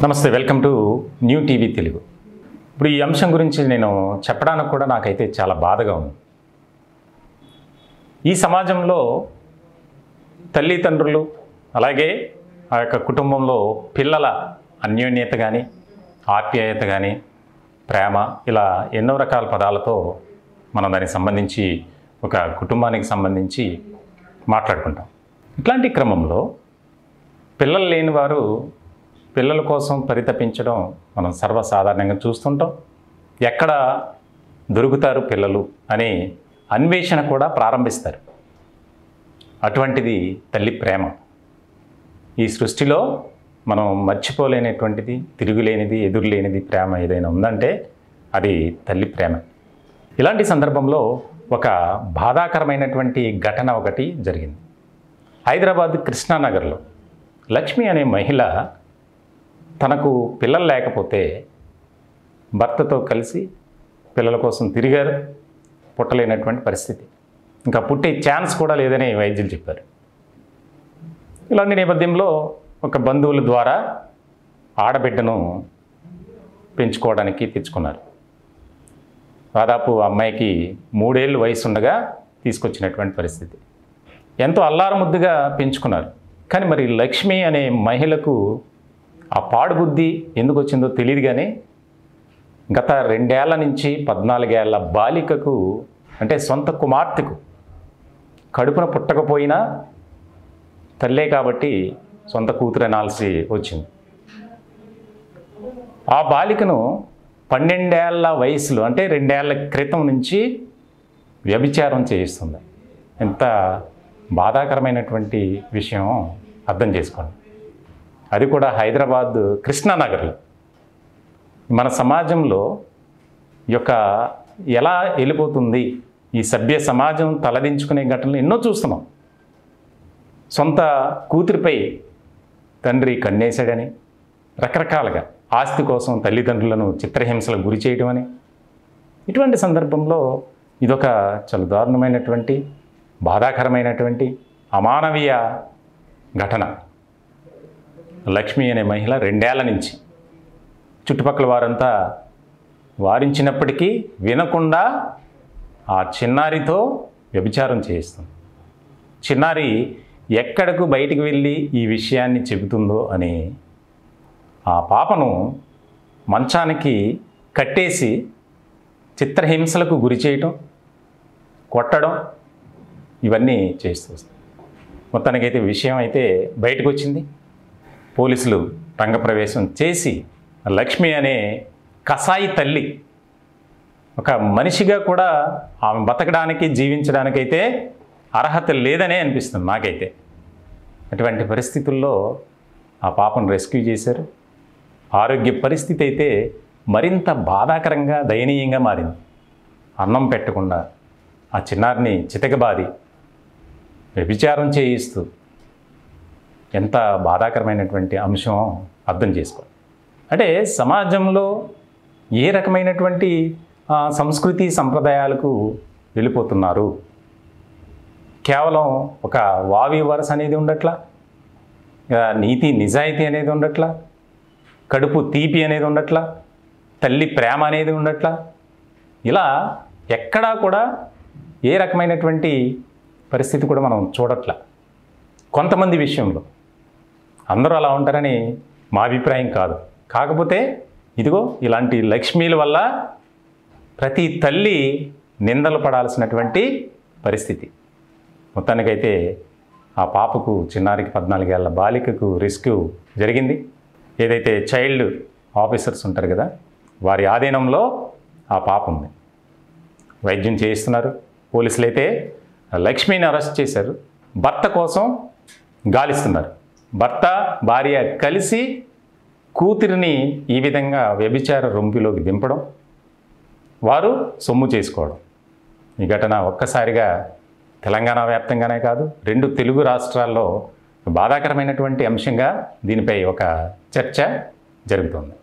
నమస్తే, welcome to new TV Telugu. ఇప్పుడు ఈ అంశం గురించి నేను చెప్పడానికి కూడా నాకైతే చాలా బాధగా ఉంది. ఈ సమాజంలో తల్లిదండ్రులు అలాగే ఆ యొక్క కుటుంబంలో పిల్లల అన్యోన్యత కానీ, ఆప్యాయత కానీ, ప్రేమ ఇలా ఎన్నో రకాల పదాలతో మనం దానికి సంబంధించి ఒక కుటుంబానికి సంబంధించి మాట్లాడుకుంటాం. ఇట్లాంటి క్రమంలో పిల్లలు లేని వారు పిల్లల కోసం పరితపించడం మనం సర్వసాధారణంగా చూస్తుంటాం. ఎక్కడ దొరుకుతారు పిల్లలు అనే అన్వేషణ కూడా ప్రారంభిస్తారు. అటువంటిది తల్లి ప్రేమ. ఈ సృష్టిలో మనం మర్చిపోలేనటువంటిది, తిరుగులేనిది, ఎదురులేనిది ప్రేమ ఏదైనా ఉందంటే అది తల్లి ప్రేమ. ఇలాంటి సందర్భంలో ఒక బాధాకరమైనటువంటి ఘటన ఒకటి జరిగింది. హైదరాబాద్ కృష్ణానగర్లో లక్ష్మి అనే మహిళ తనకు పిల్లలు లేకపోతే భర్తతో కలిసి పిల్లల కోసం తిరిగారు. పుట్టలేనటువంటి పరిస్థితి, ఇంకా పుట్టే ఛాన్స్ కూడా లేదని వైద్యులు చెప్పారు. ఇలాంటి నేపథ్యంలో ఒక బంధువుల ద్వారా ఆడబిడ్డను పెంచుకోవడానికి తెచ్చుకున్నారు. దాదాపు అమ్మాయికి 3 ఏళ్ళు వయసు ఉండగా తీసుకొచ్చినటువంటి పరిస్థితి. ఎంతో అల్లారముద్దుగా పెంచుకున్నారు. కానీ మరి లక్ష్మి అనే మహిళకు ఆ పాడుబుద్ధి ఎందుకు వచ్చిందో తెలియదు. కానీ గత 2 ఏళ్ల నుంచి 14 ఏళ్ల బాలికకు, అంటే సొంత కుమార్తెకు కడుపున పుట్టకపోయినా తల్లే కాబట్టి సొంత కూతురు అనాల్సి వచ్చింది. ఆ బాలికను 12 ఏళ్ల వయసులో, అంటే 2 ఏళ్ల క్రితం నుంచి వ్యభిచారం చేయిస్తుంది. ఎంత బాధాకరమైనటువంటి విషయం అర్థం చేసుకోండి. అది కూడా హైదరాబాద్ కృష్ణానగర్లో. మన సమాజంలో యొక్క ఎలా వెళ్ళిపోతుంది ఈ సభ్య సమాజం తలదించుకునే ఘటనలు ఎన్నో చూస్తున్నాం. సొంత కూతురిపై తండ్రి కన్నేశాడని, రకరకాలుగా ఆస్తి కోసం తల్లిదండ్రులను చిత్రహింసలకు గురి చేయడం అని. ఇటువంటి సందర్భంలో ఇదొక చాలా దారుణమైనటువంటి, బాధాకరమైనటువంటి, అమానవీయ ఘటన. లక్ష్మి అనే మహిళ 2 ఏళ్ల నుంచి చుట్టుపక్కల వారంతా వారించినప్పటికీ వినకుండా ఆ చిన్నారితో వ్యభిచారం చేయిస్తుంది. చిన్నారి ఎక్కడకు బయటికి వెళ్ళి ఈ విషయాన్ని చెబుతుందో అని ఆ పాపను మంచానికి కట్టేసి చిత్రహింసలకు గురి చేయటం, కొట్టడం ఇవన్నీ చేస్తూ వస్తుంది. మొత్తానికైతే విషయం అయితే బయటకు వచ్చింది. పోలీసులు రంగప్రవేశం చేసి లక్ష్మి అనే కసాయి తల్లి ఒక మనిషిగా కూడా ఆమె బతకడానికి, జీవించడానికైతే అర్హత లేదనే అనిపిస్తుంది నాకైతే. అటువంటి పరిస్థితుల్లో ఆ పాపను రెస్క్యూ చేశారు. ఆరోగ్య పరిస్థితి అయితే మరింత బాధాకరంగా, దయనీయంగా మారింది. అన్నం పెట్టకుండా ఆ చిన్నారిని చితకబాది వ్యభిచారం చేయిస్తూ ఎంత బాధాకరమైనటువంటి అంశం అర్థం చేసుకోవాలి. అంటే సమాజంలో ఏ రకమైనటువంటి సంస్కృతి సంప్రదాయాలకు వెళ్ళిపోతున్నారు. కేవలం ఒక వావి వరస అనేది ఉండట్లా, నీతి నిజాయితీ అనేది ఉండట్లా, కడుపు తీపి అనేది ఉండట్లా, తల్లి ప్రేమ అనేది ఉండట్లా. ఇలా ఎక్కడా కూడా ఏ రకమైనటువంటి పరిస్థితి కూడా మనం చూడట్లా. కొంతమంది విషయంలో అందరూ అలా ఉంటారని మా అభిప్రాయం కాదు. కాకపోతే ఇదిగో ఇలాంటి లక్ష్మీల వల్ల ప్రతి తల్లి నిందలు పడాల్సినటువంటి పరిస్థితి. మొత్తానికైతే ఆ పాపకు, చిన్నారికి 14 ఏళ్ల బాలికకు రెస్క్యూ జరిగింది. ఏదైతే చైల్డ్ ఆఫీసర్స్ ఉంటారు కదా, వారి ఆధీనంలో ఆ పాప ఉంది. వైద్యం చేయిస్తున్నారు. పోలీసులు అయితే లక్ష్మిని అరెస్ట్ చేశారు. భర్త కోసం గాలిస్తున్నారు. భర్త భార్య కలిసి కూతురిని ఈ విధంగా వ్యభిచార రొంపిలోకి దింపడం, వారు సొమ్ము చేసుకోవడం. ఈ ఘటన ఒక్కసారిగా తెలంగాణ వ్యాప్తంగానే కాదు, 2 తెలుగు రాష్ట్రాల్లో బాధాకరమైనటువంటి అంశంగా దీనిపై ఒక చర్చ జరుగుతోంది.